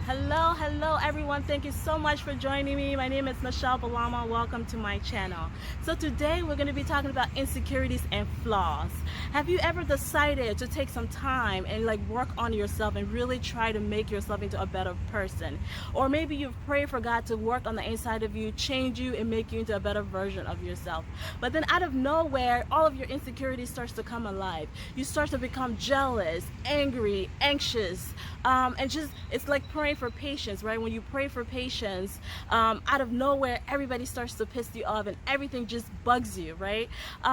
Hello everyone. Thank you so much for joining me. My name is Michelle Gbelama. Welcome to my channel. So today we're going to be talking about insecurities and flaws. Have you ever decided to take some time and work on yourself and really try to make yourself into a better person? Or maybe you've prayed for God to work on the inside of you, change you, and make you into a better version of yourself. But then out of nowhere, all of your insecurities starts to come alive. You start to become jealous, angry, anxious, and just it's like praying for patience, right? When you pray for patience, out of nowhere, everybody starts to piss you off and everything just bugs you, right?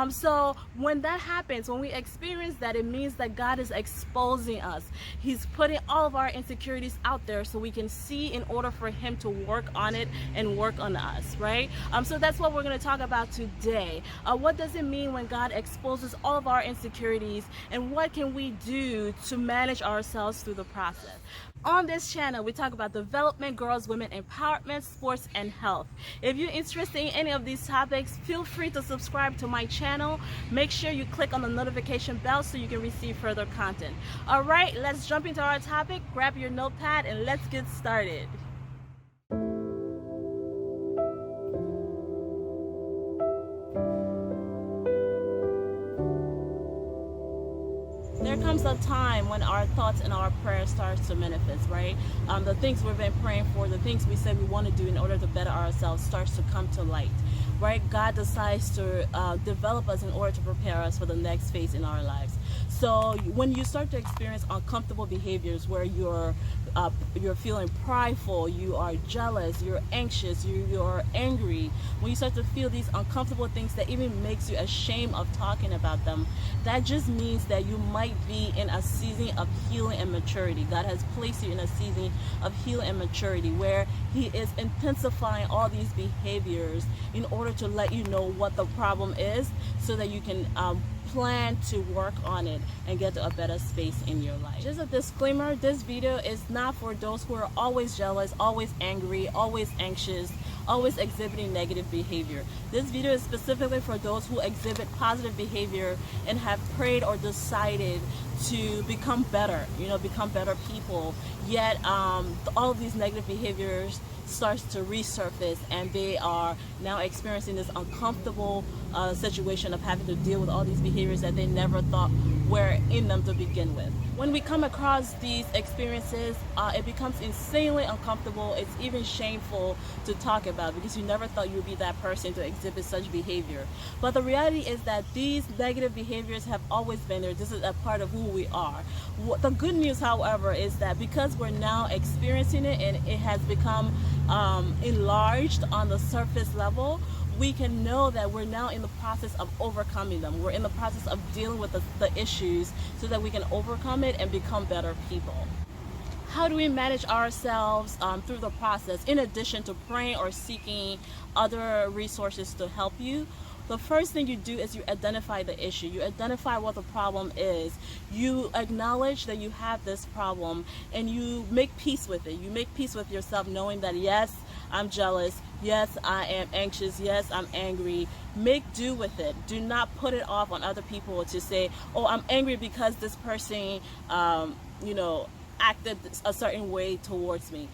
So when that happens, when we experience that, it means that God is exposing us. He's putting all of our insecurities out there so we can see in order for Him to work on it and work on us, right? So that's what we're going to talk about today. What does it mean when God exposes all of our insecurities, and what can we do to manage ourselves through the process? On this channel, we talk about development, girls, women, empowerment, sports, and health. If you're interested in any of these topics, feel free to subscribe to my channel. Make sure you click on the notification bell so you can receive further content. All right, let's jump into our topic. Grab your notepad and let's get started. There comes a time when our thoughts and our prayers start to manifest, right? The things we've been praying for, the things we said we want to do in order to better ourselves starts to come to light, right? God decides to develop us in order to prepare us for the next phase in our lives. So when you start to experience uncomfortable behaviors where you're feeling prideful, you are jealous, you're anxious, you're angry, when you start to feel these uncomfortable things that even makes you ashamed of talking about them, that just means that you might be in a season of healing and maturity. God has placed you in a season of healing and maturity where He is intensifying all these behaviors in order to let you know what the problem is so that you can plan to work on it and get to a better space in your life. Just a disclaimer, this video is not for those who are always jealous, always angry, always anxious, always exhibiting negative behavior. This video is specifically for those who exhibit positive behavior and have prayed or decided to become better, become better people, yet all of these negative behaviors starts to resurface and they are now experiencing this uncomfortable situation of having to deal with all these behaviors that they never thought were in them to begin with. When we come across these experiences, it becomes insanely uncomfortable. It's even shameful to talk about because you never thought you would be that person to exhibit such behavior. But the reality is that these negative behaviors have always been there. This is a part of who we are. The good news, however, is that because we're now experiencing it and it has become enlarged on the surface level, we can know that we're now in the process of overcoming them. We're in the process of dealing with the issues so that we can overcome it and become better people. How do we manage ourselves through the process in addition to praying or seeking other resources to help you? The first thing you do is you identify the issue. You identify what the problem is. You acknowledge that you have this problem and you make peace with it. You make peace with yourself knowing that yes, I'm jealous. Yes, I am anxious. Yes, I'm angry. Make do with it. Do not put it off on other people to say, oh, I'm angry because this person, acted a certain way towards me.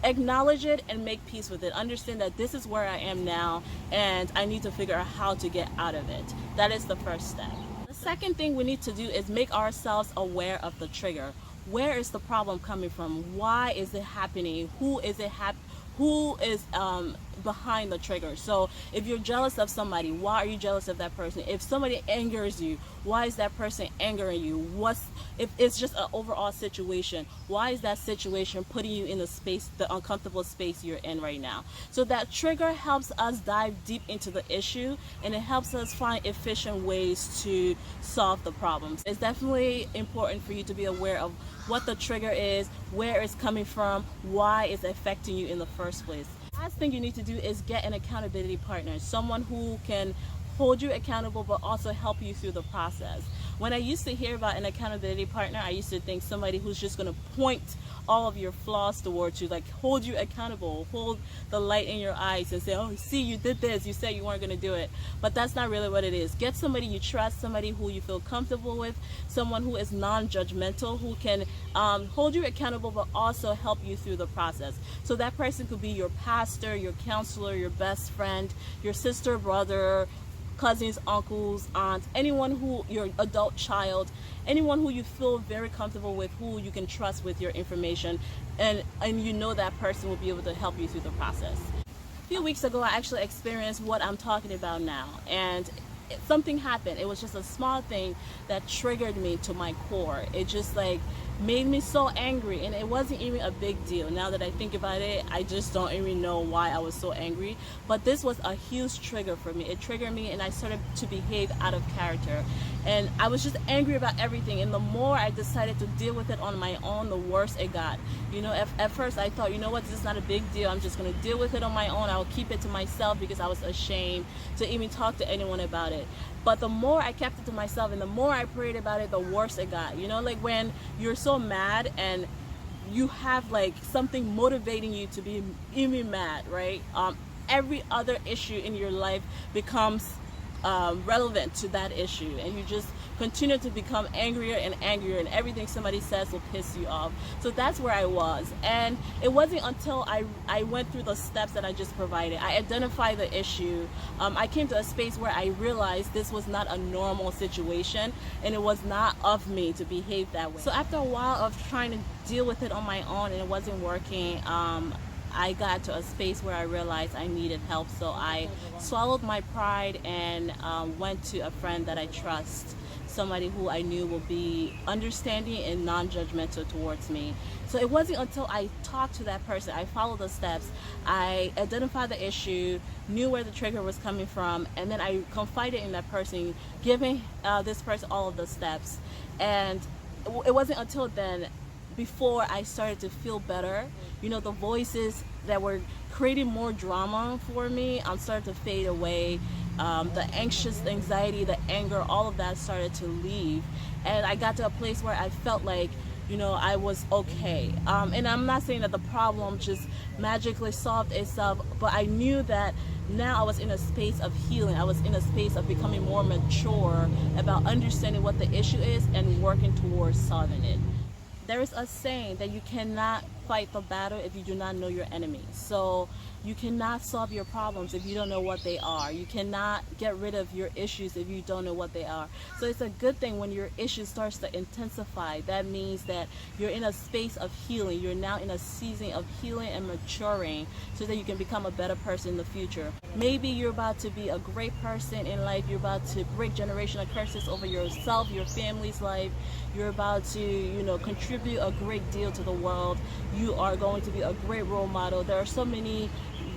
Acknowledge it and make peace with it. Understand that this is where I am now and I need to figure out how to get out of it. That is the first step. The second thing we need to do is make ourselves aware of the trigger. Where is the problem coming from? Why is it happening? Who is behind the trigger? So if you're jealous of somebody, why are you jealous of that person? If somebody angers you, why is that person angering you? If it's just an overall situation, why is that situation putting you in the uncomfortable space you're in right now? So that trigger helps us dive deep into the issue and it helps us find efficient ways to solve the problems. It's definitely important for you to be aware of what the trigger is, where it's coming from, why it's affecting you in the first place. Last thing you need to do is get an accountability partner, someone who can hold you accountable, but also help you through the process. When I used to hear about an accountability partner, I used to think somebody who's just going to point all of your flaws towards you, like hold you accountable, hold the light in your eyes and say, oh, see, you did this, you said you weren't going to do it. But that's not really what it is. Get somebody you trust, somebody who you feel comfortable with, someone who is non-judgmental, who can hold you accountable, but also help you through the process. So that person could be your pastor, your counselor, your best friend, your sister, brother, cousins, uncles, aunts, anyone who, your adult child, anyone who you feel very comfortable with, who you can trust with your information, and you know that person will be able to help you through the process. A few weeks ago, I actually experienced what I'm talking about now, and something happened. It was just a small thing that triggered me to my core. It just like made me so angry, and it wasn't even a big deal. Now that I think about it, I just don't even know why I was so angry, but this was a huge trigger for me. It triggered me, and I started to behave out of character, and I was just angry about everything. And the more I decided to deal with it on my own, the worse it got. You know, at first I thought, you know what, this is not a big deal, I'm just going to deal with it on my own, I'll keep it to myself, because I was ashamed to even talk to anyone about it. But the more I kept it to myself and the more I prayed about it, the worse it got. You know, like when you're so mad and you have like something motivating you to be even mad, right? Every other issue in your life becomes relevant to that issue, and you just continue to become angrier and angrier, and everything somebody says will piss you off. So that's where I was, and it wasn't until I went through the steps that I just provided. I identified the issue. I came to a space where I realized this was not a normal situation, and it was not of me to behave that way. So after a while of trying to deal with it on my own and it wasn't working, I got to a space where I realized I needed help. So I swallowed my pride and went to a friend that I trust, somebody who I knew will be understanding and non-judgmental towards me. So it wasn't until I talked to that person, I followed the steps, I identified the issue, knew where the trigger was coming from, and then I confided in that person, giving this person all of the steps. And it wasn't until then, before I started to feel better, you know, the voices that were creating more drama for me started to fade away. The anxiety, the anger, all of that started to leave, and I got to a place where I felt like, you know, I was okay. And I'm not saying that the problem just magically solved itself, but I knew that now I was in a space of healing. I was in a space of becoming more mature about understanding what the issue is and working towards solving it. There is a saying that you cannot fight the battle if you do not know your enemy. So you cannot solve your problems if you don't know what they are. You cannot get rid of your issues if you don't know what they are. So it's a good thing when your issue starts to intensify. That means that you're in a space of healing. You're now in a season of healing and maturing so that you can become a better person in the future. Maybe you're about to be a great person in life. You're about to break generational curses over yourself, your family's life. You're about to, you know, contribute a great deal to the world. You are going to be a great role model. There are so many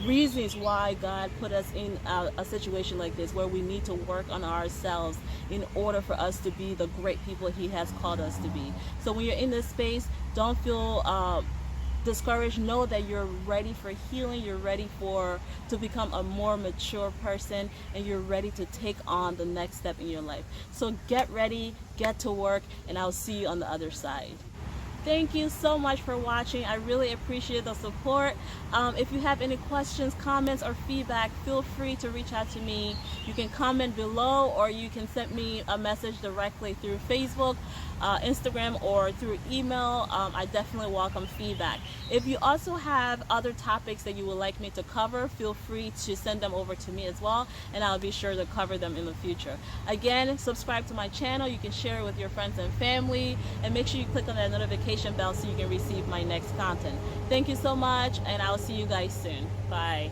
reasons why God put us in a situation like this, where we need to work on ourselves in order for us to be the great people He has called us to be. So when you're in this space, don't feel discouraged. Know that you're ready for healing, you're ready to become a more mature person, and you're ready to take on the next step in your life. So get ready, get to work, and I'll see you on the other side. Thank you so much for watching. I really appreciate the support. If you have any questions, comments, or feedback, feel free to reach out to me. You can comment below, or you can send me a message directly through Facebook, Instagram, or through email. I definitely welcome feedback. If you also have other topics that you would like me to cover, feel free to send them over to me as well, and I'll be sure to cover them in the future. Again, subscribe to my channel. You can share it with your friends and family, and make sure you click on that notification bell so you can receive my next content. Thank you so much, and I'll see you guys soon. Bye.